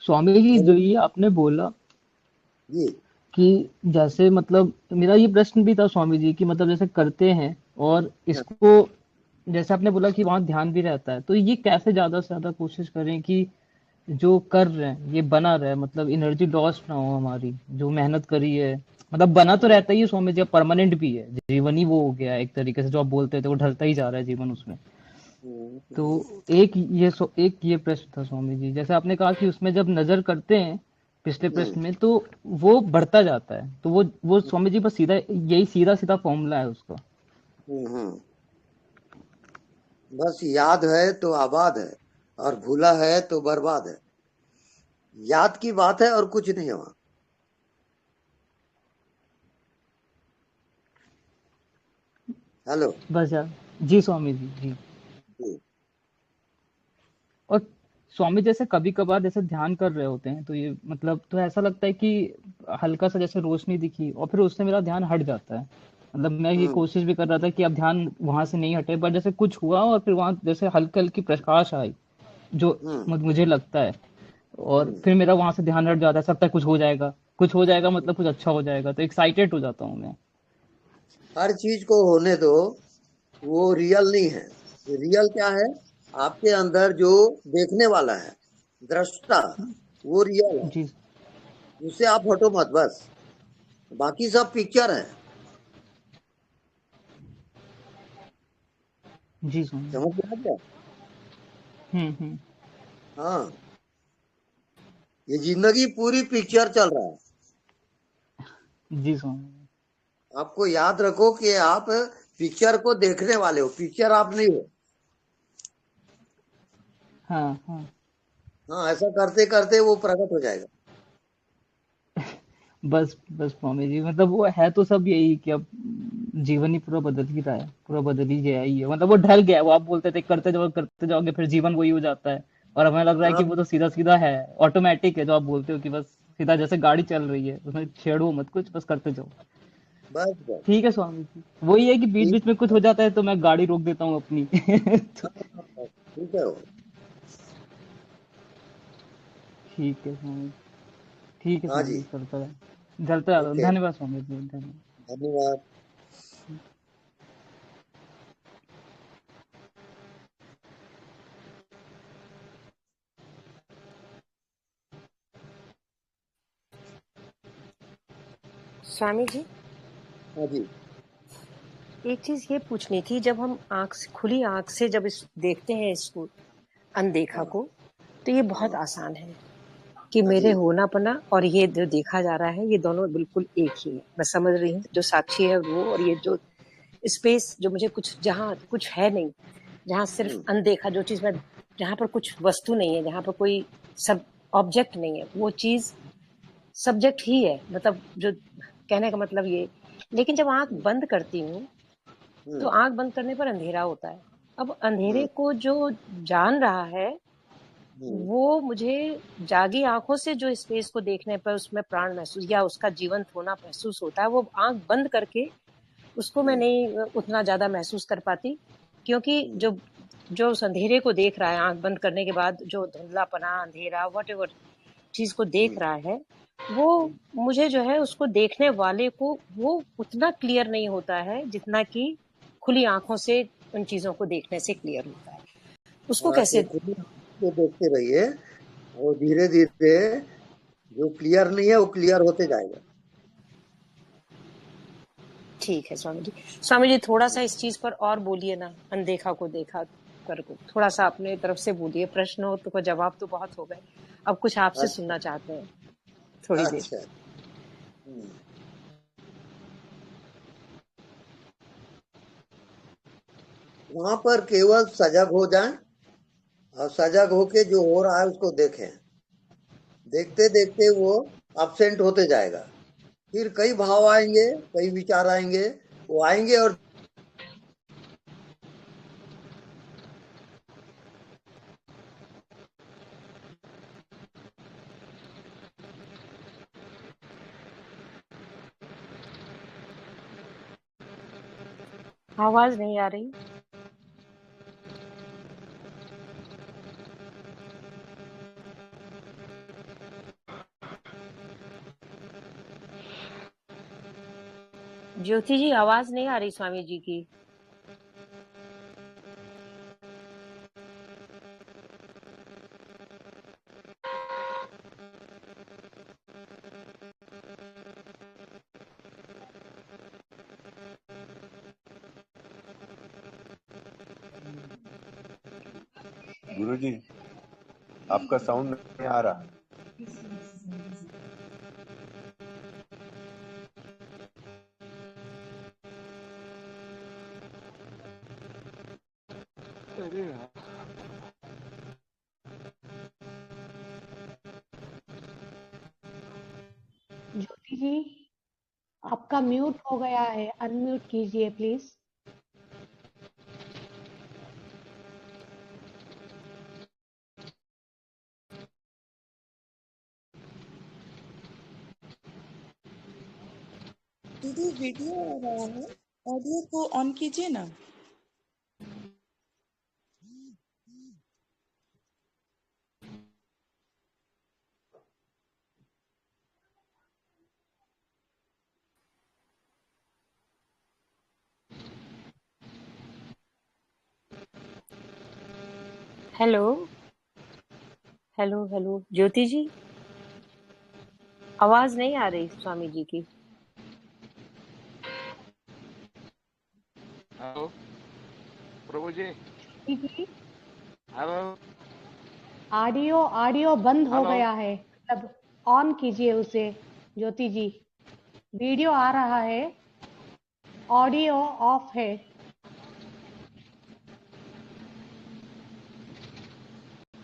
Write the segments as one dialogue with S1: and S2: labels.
S1: स्वामी जी, जो
S2: बोलो
S1: ये आपने बोला
S2: जी।
S1: कि जैसे मतलब मेरा ये प्रश्न भी था स्वामी जी कि मतलब जैसे करते हैं और
S2: हाँ,
S1: इसको, जैसे आपने बोला कि वहां ध्यान भी रहता है, तो ये कैसे ज्यादा से ज्यादा कोशिश करें कि जो कर रहे हैं ये बना रहे, मतलब एनर्जी लॉस ना हो हमारी, जो मेहनत करी है। मतलब बना तो रहता ही है स्वामी जी, परमानेंट भी है, जीवन ही वो हो गया है एक तरीके से, जो आप बोलते थे वो ढलता ही जा रहा है जीवन उसमें।
S2: हम्म,
S1: तो
S2: हम्म,
S1: एक ये प्रश्न था स्वामी जी, जैसे आपने कहा कि उसमें जब नजर करते हैं पिछले
S2: हम्म,
S1: प्रश्न में, तो वो बढ़ता जाता है, तो वो स्वामी जी बस सीधा यही सीधा सीधा फॉर्मूला है उसका।
S2: हम्म। बस याद है तो आबाद है, और भूला है तो बर्बाद है। याद की बात है और कुछ नहीं हुआ। हेलो।
S1: बस यार। जी स्वामी जी, जी।
S2: जी।
S1: और स्वामी जैसे कभी कभार जैसे ध्यान कर रहे होते हैं, तो ये मतलब तो ऐसा लगता है कि हल्का सा जैसे रोशनी दिखी और फिर उससे मेरा ध्यान हट जाता है। मतलब मैं ये
S2: हम्म,
S1: कोशिश भी कर रहा था कि अब ध्यान वहां से नहीं हटे, पर जैसे कुछ हुआ और फिर वहां जैसे हल्की हल्की प्रकाश आई, जो
S2: हम्म,
S1: मुझे लगता है, और
S2: हम्म।
S1: फिर मेरा वहां से ध्यान हट जाता है, सब तक कुछ हो जाएगा, कुछ हो जाएगा, मतलब कुछ अच्छा हो जाएगा, तो एक्साइटेड हो जाता हूँ मैं।
S2: हर चीज को होने दो, वो रियल नहीं है। रियल क्या है? आपके अंदर जो देखने वाला है, दृष्टा, वो रियल है।
S1: जी।
S2: उससे आप हटो मत बस। बाकी सब पिक्चर है।
S1: जी स्वामी।
S2: समझ में आ गया?
S1: हम्म।
S2: हाँ। ये जिंदगी पूरी पिक्चर चल रहा है।
S1: जी स्वामी।
S2: आपको याद रखो कि आप पिक्चर को देखने वाले हो, पिक्चर आप नहीं हो।
S1: हाँ हाँ।
S2: हाँ, ऐसा करते करते वो प्रकट हो जाएगा।
S1: बस बस स्वामी जी, मतलब वो है तो सब यही कि अब जीवन ही पूरा बदल ही रहा है, पूरा बदल ही गया ही है, मतलब वो ढल गया है। वो आप बोलते थे करते जाओगे फिर जीवन वही हो जाता है, और हमें लग रहा है
S2: हाँ,
S1: कि वो तो सीधा सीधा है, ऑटोमेटिक है, जो आप बोलते हो कि बस सीधा जैसे गाड़ी चल रही है, उसमें छेड़ो मत कुछ, बस करते जाओ।
S2: बस बस।
S1: ठीक है स्वामी जी, वही है कि बीच
S2: ठीक
S1: बीच में कुछ
S2: है।
S1: हो जाता है तो मैं गाड़ी रोक देता हूँ अपनी। तो
S2: हाँ, हाँ, हाँ, ठीक है।
S1: ठीक है स्वामी जी, ठीक है
S2: हाँ
S1: स्वामी
S2: जी।
S1: जी, चलता है, चलता है,
S2: ओके।
S1: धन्यवाद स्वामी जी, धन्यवाद।
S2: धन्यवाद।
S3: स्वामी जी,
S2: हाँ जी।
S3: एक चीज ये पूछनी थी, जब हम खुली आंख से जब इस देखते हैं इसको, अनदेखा
S2: हाँ,
S3: को, तो ये बहुत
S2: हाँ,
S3: आसान है कि
S2: हाँ
S3: मेरे
S2: जी।
S3: होनापना और ये जो देखा जा रहा है, ये दोनों बिल्कुल एक ही है। मैं समझ रही हूँ, जो साक्षी है वो, और ये जो स्पेस जो मुझे कुछ, जहाँ कुछ है नहीं, जहाँ सिर्फ
S2: हम्म,
S3: अनदेखा, जो चीज मैं, जहाँ पर कुछ वस्तु नहीं है, जहाँ पर कोई सब ऑब्जेक्ट नहीं है, वो चीज सब्जेक्ट ही है, मतलब जो कहने का मतलब ये। लेकिन जब आंख
S2: हम्म,
S3: बंद करती हूँ, तो
S2: हम्म,
S3: आंख बंद करने पर अंधेरा होता है। अब अंधेरे
S2: हम्म,
S3: को जो जान रहा है,
S2: हम्म,
S3: वो मुझे जागी आंखों से जो स्पेस को देखने पर उसमें प्राण महसूस या उसका जीवंत होना महसूस होता है, वो आंख बंद करके उसको मैं
S2: हम्म,
S3: नहीं उतना ज्यादा महसूस कर पाती। क्योंकि
S2: हम्म,
S3: जो जो उस अंधेरे को देख रहा है, आंख बंद करने के बाद जो धुंधलापना, अंधेरा, वट एवर चीज को देख
S2: हम्म,
S3: रहा है, वो मुझे जो है उसको देखने वाले को वो उतना क्लियर नहीं होता है जितना कि खुली आंखों से उन चीजों को देखने से क्लियर होता है। उसको
S2: हाँ, तो
S3: कैसे?
S2: खुद को देखते रहिए, और धीरे धीरे जो क्लियर नहीं है वो क्लियर होते जाएगा।
S3: ठीक है स्वामी जी। स्वामी जी, थोड़ा सा इस चीज पर और बोलिए ना, अनदेखा को देखा कर को थोड़ा सा अपने तरफ से बोलिए। प्रश्न हो तो जवाब तो बहुत हो गए, अब कुछ आपसे
S2: अच्छा।
S3: सुनना चाहते हैं थोड़ी देर।
S2: अच्छा। हम्म। वहां पर केवल सजग हो जाएं, और सजग होके जो हो रहा है उसको देखें। देखते देखते वो absent होते जाएगा। फिर कई भाव आएंगे, कई विचार आएंगे। वो आएंगे और
S3: आवाज नहीं आ रही। ज्योति जी आवाज नहीं आ रही स्वामी जी की।
S4: गुरुजी, आपका साउंड नहीं आ रहा।
S5: ज्योति जी आपका म्यूट हो गया है, अनम्यूट कीजिए प्लीज।
S6: दीदी वीडियो आ रहा है, ऑडियो को ऑन कीजिए ना।
S3: हेलो हेलो हेलो ज्योति जी आवाज नहीं आ रही स्वामी जी की।
S7: हेलो प्रभु जी।
S5: ज्योति जी
S7: हेलो
S5: ऑडियो ऑडियो बंद हो
S7: हेलो
S5: गया है, मतलब ऑन कीजिए उसे। ज्योति जी वीडियो आ रहा है, ऑडियो ऑफ है।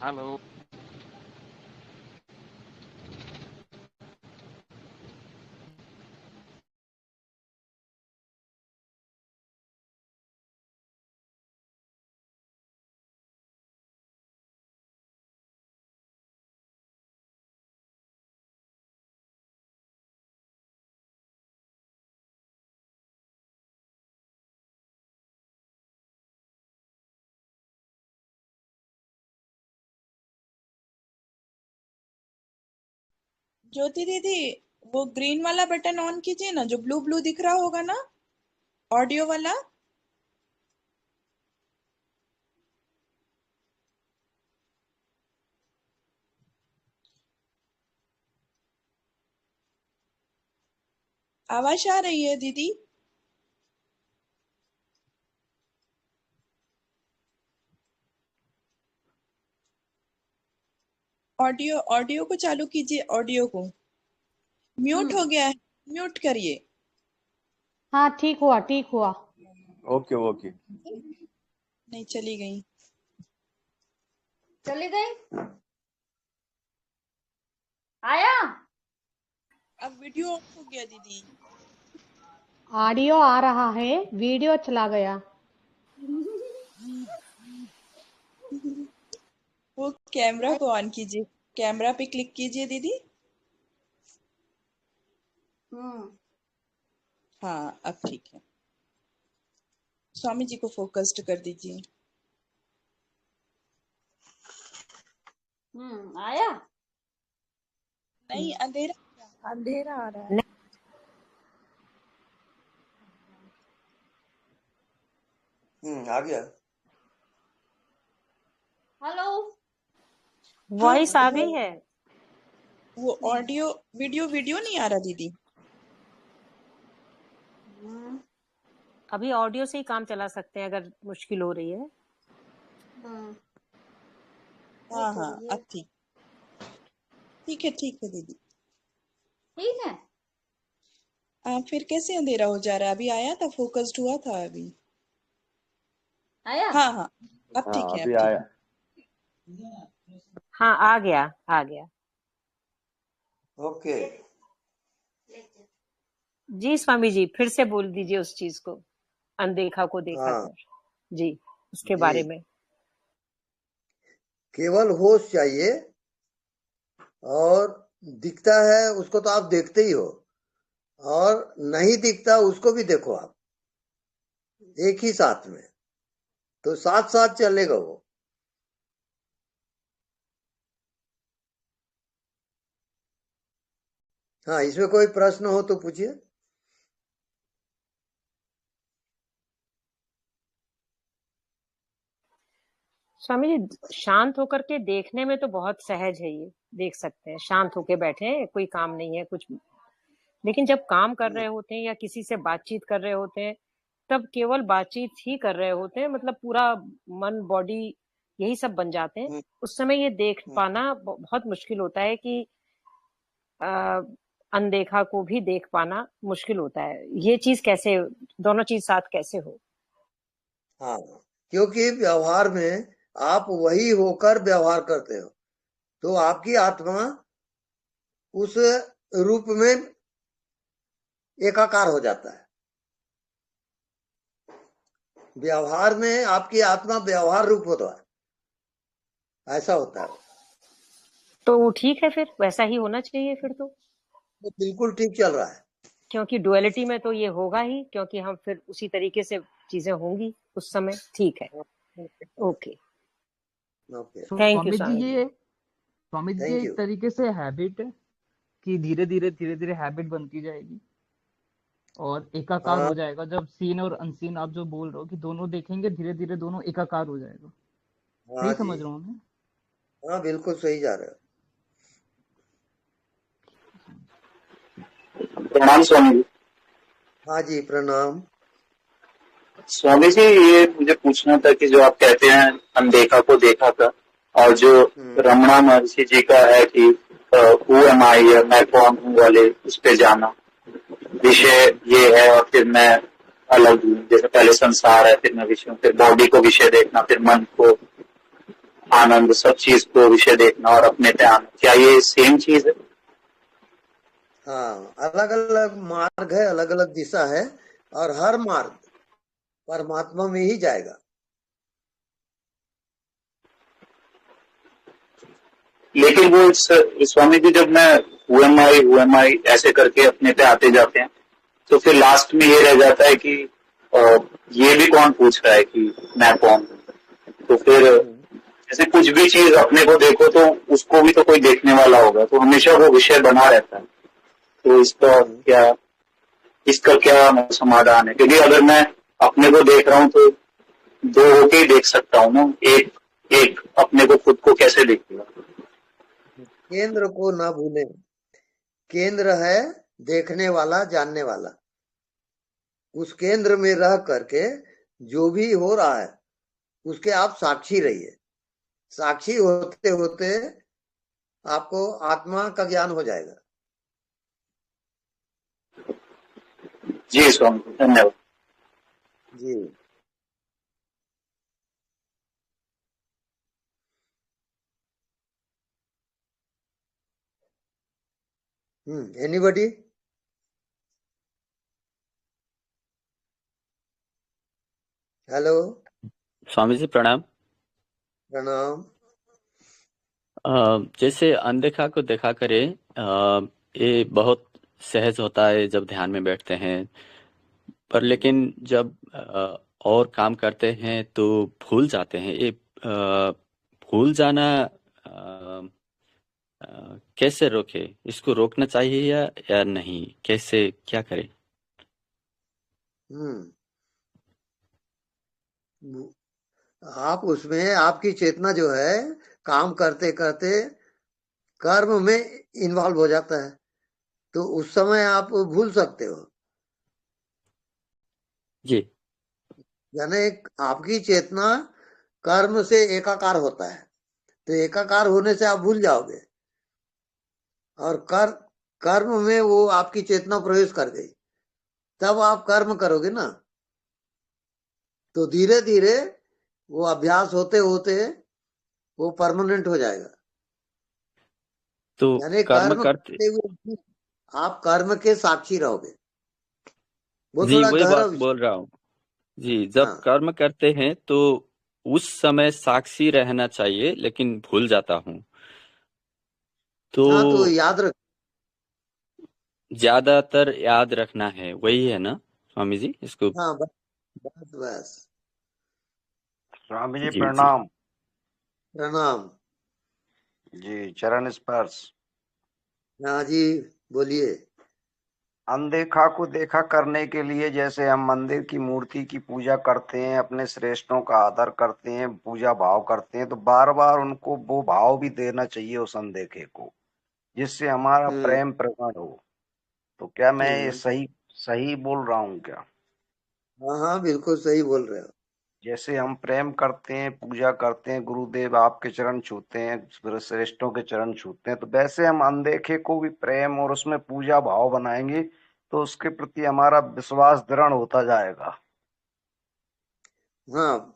S7: हेलो
S6: ज्योति दीदी वो ग्रीन वाला बटन ऑन कीजिए ना, जो ब्लू ब्लू दिख रहा होगा ना, ऑडियो वाला। आवाज आ रही है दीदी? ऑडियो ऑडियो को चालू कीजिए, ऑडियो को। म्यूट हो गया है, म्यूट करिए।
S5: हाँ ठीक हुआ ठीक हुआ।
S4: Okay okay.
S6: नहीं, चली गई।
S8: चली गई। आया।
S6: अब वीडियो ऑफ हो गया दीदी।
S5: ऑडियो आ रहा है, वीडियो चला गया।
S6: वो कैमरा को ऑन कीजिए, कैमरा पे क्लिक कीजिए दीदी। हाँ अब ठीक है। स्वामी जी को फोकस्ड कर दीजिए।
S8: आया।
S6: नहीं, अंधेरा
S8: अंधेरा आ रहा है।
S2: आ गया।
S8: हेलो
S3: वॉइस आ
S6: हाँ,
S3: गई है।
S6: वो ऑडियो वीडियो वीडियो नहीं आ रहा दीदी।
S3: अभी ऑडियो से ही काम चला सकते हैं अगर मुश्किल हो रही है।
S6: हाँ हाँ अब ठीक। ठीक है दीदी।
S8: ठीक है।
S6: फिर कैसे अंधेरा हो जा रहा है? अभी आया था, फोकस्ड हुआ था अभी।
S8: आया।
S6: हाँ हाँ अब
S4: हाँ
S6: ठीक है,
S4: अभी
S6: अब ठीक।
S4: आया।
S3: हाँ आ गया आ गया।
S2: ओके।
S3: जी स्वामी जी फिर से बोल दीजिए उस चीज को, अनदेखा को देखा
S2: हाँ
S3: कर। जी उसके
S2: जी,
S3: बारे में।
S2: केवल होश चाहिए, और दिखता है उसको तो आप देखते ही हो, और नहीं दिखता उसको भी देखो आप, एक ही साथ में, तो साथ साथ चलेगा वो। हाँ, इसमें कोई प्रश्न हो तो पूछिए।
S3: स्वामी जी, शांत होकर के देखने में तो बहुत सहज है, ये देख सकते हैं, शांत होके बैठे हैं, कोई काम नहीं है कुछ। लेकिन जब काम कर रहे होते हैं या किसी से बातचीत कर रहे होते हैं, तब केवल बातचीत ही कर रहे होते हैं, मतलब पूरा मन बॉडी यही सब बन जाते हैं। उस समय ये देख पाना बहुत मुश्किल होता है कि अनदेखा को भी देख पाना मुश्किल होता है। ये चीज कैसे, दोनों चीज साथ कैसे हो?
S2: हाँ, क्योंकि व्यवहार में आप वही होकर व्यवहार करते हो, तो आपकी आत्मा उस रूप में एकाकार हो जाता है। व्यवहार में आपकी आत्मा व्यवहार रूप होता है, ऐसा होता है।
S3: तो ठीक है, फिर वैसा ही होना चाहिए फिर तो
S2: बिल्कुल ठीक चल रहा है।
S3: क्योंकि डुअलिटी में तो ये होगा ही, क्योंकि हम फिर उसी तरीके से चीजें होंगी उस समय। ठीक है, ओके,
S2: ओके,
S1: तो
S3: थैंक यू
S1: स्वामी जी
S3: स्वामी।
S1: ये स्वामी जी ये
S2: थैंक
S1: एक
S2: यू।
S1: तरीके से हैबिट है कि धीरे धीरे हैबिट बनती जाएगी और एकाकार
S2: हाँ
S1: हो जाएगा। जब सीन और अनसीन आप जो बोल रहे हो कि दोनों देखेंगे, धीरे धीरे दोनों एकाकार हो जाएगा।
S2: हाँ
S1: सही
S2: जी,
S1: समझ रहा हूँ मैं?
S2: हाँ बिल्कुल सही जा रहे हो।
S9: प्रणाम स्वामी जी।
S2: हाँ जी, प्रणाम।
S9: स्वामी जी, ये मुझे पूछना था कि जो आप कहते हैं अनदेखा को देखा था, और जो रमणा महर्षि जी का है कि हु एम आई, या मैं कौन हूँ वाले, उस पे जाना, विषय ये है और फिर मैं अलग हूँ। जैसे पहले संसार है, फिर मैं विषय हूँ, फिर बॉडी को विषय देखना, फिर मन को आनंद, सब चीज को विषय देखना और अपने पे आना, क्या ये सेम चीज है?
S2: हाँ, अलग अलग मार्ग है, अलग अलग दिशा है, और हर मार्ग परमात्मा में ही जाएगा।
S9: लेकिन वो स्वामी जी, जब मैं हु एम आई ऐसे करके अपने पे आते जाते हैं, तो फिर लास्ट में ये रह जाता है कि ये भी कौन पूछ रहा है कि मैं कौन हूँ। तो फिर जैसे कुछ भी चीज अपने को देखो तो उसको भी तो कोई देखने वाला होगा, तो हमेशा वो विषय बना रहता है। तो इसका क्या समाधान है? क्योंकि अगर मैं अपने को देख रहा हूँ तो दो होके ही देख सकता हूँ ना, एक अपने को खुद को कैसे देखेगा?
S2: केंद्र को ना भूलें। केंद्र है देखने वाला, जानने वाला। उस केंद्र में रह करके जो भी हो रहा है उसके आप साक्षी रहिए। साक्षी होते होते आपको आत्मा का ज्ञान हो जाएगा।
S9: जी स्वामी, धन्यवाद
S2: जी। एनीबॉडी? हेलो,
S10: स्वामी जी प्रणाम।
S2: प्रणाम।
S10: जैसे अनदेखा को देखा करे, ये बहुत सहज होता है जब ध्यान में बैठते हैं, पर लेकिन जब और काम करते हैं तो भूल जाते हैं। ये भूल जाना कैसे रोके? इसको रोकना चाहिए या नहीं? कैसे, क्या करें?
S2: आप उसमें आपकी चेतना जो है काम करते करते कर्म में इन्वॉल्व हो जाता है, तो उस समय आप भूल सकते हो।
S10: जी।
S2: यानी आपकी चेतना कर्म से एकाकार होता है, तो एकाकार होने से आप भूल जाओगे, और कर्म में वो आपकी चेतना प्रवेश कर गई, तब आप कर्म करोगे ना, तो धीरे धीरे वो अभ्यास होते होते वो परमानेंट हो जाएगा।
S10: तो
S2: यानी
S10: कर्म
S2: कर्म
S10: करते,
S2: करते हुए आप कर्म के साक्षी रहोगे। वो
S10: जी
S2: थोड़ा
S10: वही
S2: गहरा
S10: बात
S2: विषय।
S10: बोल रहा हूँ। जी, जब
S2: हाँ
S10: कर्म करते हैं तो उस समय साक्षी रहना चाहिए, लेकिन भूल जाता हूँ। तो
S2: हाँ, तो याद रख।
S10: ज्यादातर याद रखना है, वही है ना स्वामी जी इसको?
S2: हाँ, बस बस बस।
S7: स्वामी जी
S10: जी जी।
S7: प्रणाम।
S2: प्रणाम।
S7: जी, चरण स्पर्श।
S2: हाँ जी, बोलिए।
S7: अनदेखा को देखा करने के लिए जैसे हम मंदिर की मूर्ति की पूजा करते हैं, अपने श्रेष्ठों का आदर करते हैं, पूजा भाव करते हैं, तो बार बार उनको वो भाव भी देना चाहिए उस अनदेखे को, जिससे हमारा प्रेम प्रकट हो। तो क्या मैं ये सही सही बोल रहा हूँ क्या?
S2: हाँ हाँ, बिल्कुल सही बोल रहे हो।
S7: जैसे हम प्रेम करते हैं, पूजा करते हैं, गुरुदेव आपके चरण छूते हैं, श्रेष्ठों के चरण छूते हैं, तो वैसे हम अनदेखे को भी प्रेम और उसमें पूजा भाव बनाएंगे तो उसके प्रति हमारा विश्वास दृढ़ होता जाएगा।
S2: हाँ,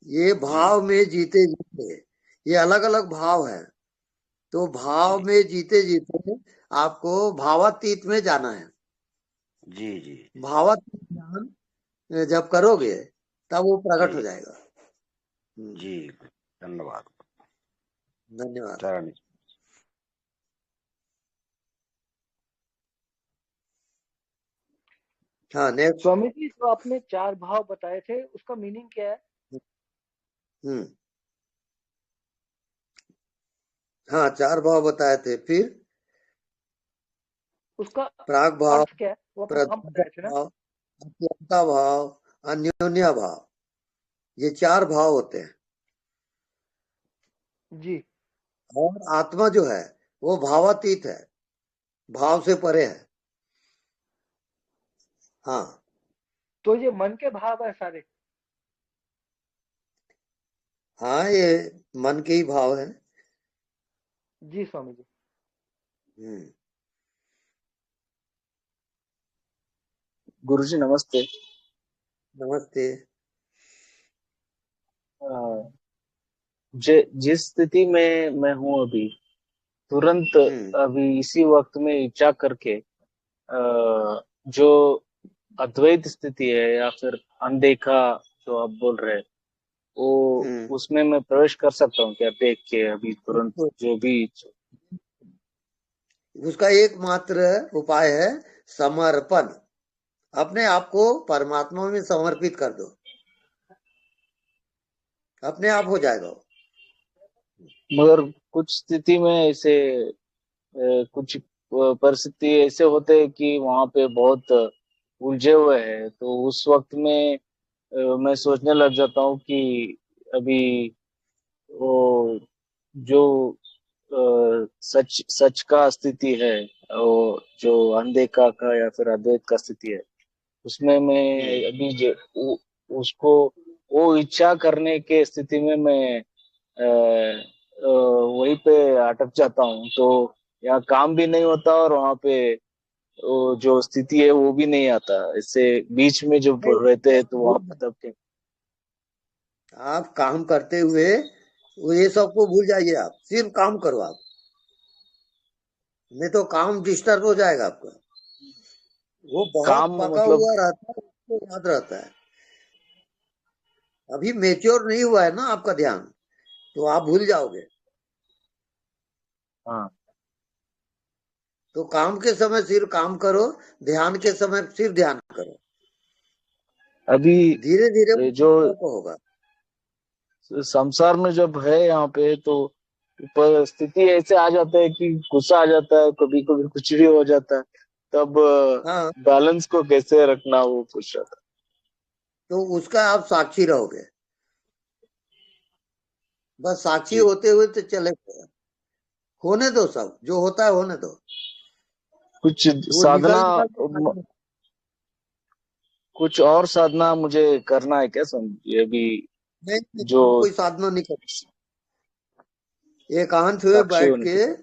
S2: ये भाव में जीते जीते, ये अलग अलग भाव है, तो भाव में जीते जीते आपको भावातीत में जाना है।
S7: जी जी
S2: भावातीत ज्ञान जब करोगे तब वो प्रकट हो
S7: जी
S2: जाएगा।
S7: जी, धन्यवाद।
S2: धन्यवाद।
S7: चरण
S2: हाँ, नेक्स्ट।
S11: स्वामी जी, जो आपने 4 भाव बताए थे उसका मीनिंग क्या है?
S2: हाँ, 4 भाव बताए थे, फिर
S11: उसका
S2: प्राग भाव,
S11: अर्थ क्या है? वो आपने नाम
S2: प्रतीक
S11: बताए थे ना?
S2: भाव, अत्यंता भाव, अन्योन्या भाव, ये 4 भाव होते हैं।
S11: जी।
S2: और आत्मा जो है वो भावातीत है, भाव से परे है। हाँ,
S11: तो ये मन के भाव है सारे?
S2: हाँ, ये मन के ही भाव है।
S11: जी स्वामी जी।
S12: गुरुजी नमस्ते।
S2: नमस्ते।
S12: जिस स्थिति में मैं हूँ अभी, तुरंत अभी इसी वक्त में इच्छा करके जो अद्वैत स्थिति है या फिर अनदेखा जो आप बोल रहे हैं, वो उसमें मैं प्रवेश कर सकता हूँ क्या, देख के अभी तुरंत जो भी?
S2: उसका एकमात्र उपाय है समर्पण। अपने आप को परमात्मा में समर्पित कर दो, अपने आप हो जाएगा।
S12: मगर कुछ स्थिति में ऐसे कुछ परिस्थिति ऐसे होते हैं कि वहां पे बहुत उलझे हुए हैं, तो उस वक्त में मैं सोचने लग जाता हूँ कि अभी वो जो सच सच का स्थिति है, वो जो अनदेखा का या फिर अद्वैत का स्थिति है, उसमें मैं अभी उसको वो इच्छा करने के स्थिति में मैं वहीं पे अटक जाता हूँ। तो यहाँ काम भी नहीं होता और वहां पे वो जो स्थिति है वो भी नहीं आता, इससे बीच में जो रहते हैं तो वहां पर तब
S2: आप काम करते हुए वो ये सबको भूल जाइए, आप सिर्फ काम करो आप, नहीं तो काम डिस्टर्ब हो जाएगा आपका। वो बहुत
S12: काम
S2: पका
S12: मतलब
S2: हुआ रहता है, उसको याद रहता है। अभी मेच्योर नहीं हुआ है ना आपका ध्यान, तो आप भूल जाओगे।
S12: हाँ,
S2: तो काम के समय सिर्फ काम करो, ध्यान के समय सिर्फ ध्यान करो।
S12: अभी
S2: धीरे धीरे
S12: जो
S2: होगा।
S12: संसार में जब है यहाँ पे, तो परिस्थिति ऐसे आ जाता है कि गुस्सा आ जाता है, कभी कभी कुछ भी हो जाता है, तब
S2: हाँ,
S12: बैलेंस को कैसे रखना वो पूछ रहा था।
S2: तो उसका आप साक्षी रहोगे, बस साक्षी
S12: जी।
S2: होते हुए तो चलेगा। होने दो, सब जो होता है होने दो।
S12: कुछ
S2: वो
S12: साधना,
S2: निकल निकल
S12: कुछ और साधना मुझे करना है क्या समझिए अभी?
S2: नहीं,
S12: जो
S2: कोई साधना नहीं कर, एकांत हुए
S12: साक्षी
S2: बैठ
S12: होने
S2: के,
S12: के साथ।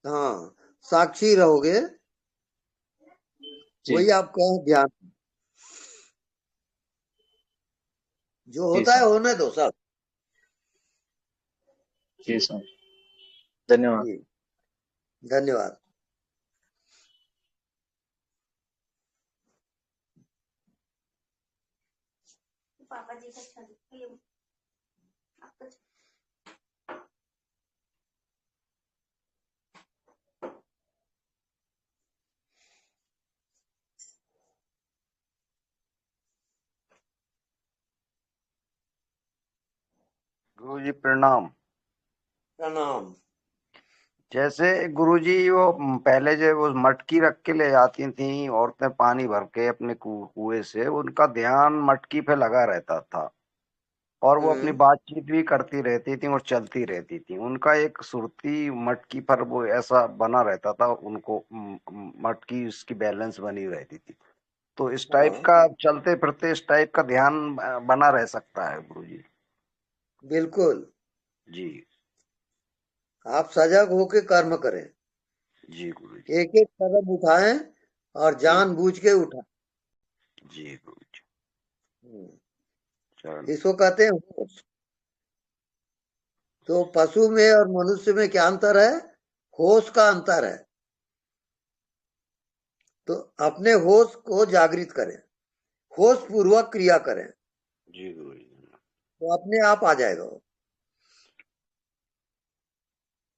S2: हाँ, साक्षी रहोगे,
S12: जी
S2: वही आपका ध्यान। जो
S12: जी
S2: होता है
S12: सर,
S2: होने दो सब।
S12: जी सर, धन्यवाद।
S2: जी, धन्यवाद।
S8: पापा जी का छल आपका
S7: गुरु जी प्रणाम।
S2: प्रणाम।
S7: जैसे गुरुजी वो पहले जो वो मटकी रख के ले जाती थी औरतें पानी भर के अपने कुएं से, उनका ध्यान मटकी पे लगा रहता था और वो अपनी बातचीत भी करती रहती थी और चलती रहती थी। उनका एक सुरती मटकी पर वो ऐसा बना रहता था, उनको मटकी उसकी बैलेंस बनी रहती थी। तो इस टाइप
S2: हाँ
S7: का चलते फिरते इस टाइप का ध्यान बना रह सकता है गुरुजी।
S2: बिल्कुल।
S7: जी
S2: आप सजग होके कर्म करें,
S7: जी गुरुजी।
S2: एक एक कदम उठाएं और
S7: जी
S2: जानबूझ के उठाएं।
S7: जी गुरुजी।
S2: हम्म,
S7: चलो
S2: इसको कहते हैं होश। तो पशु में और मनुष्य में क्या अंतर है? होश का अंतर है। तो अपने होश को जागृत करें, होश पूर्वक क्रिया करें,
S7: जी गुरुजी।
S2: तो अपने आप आ जाएगा वो।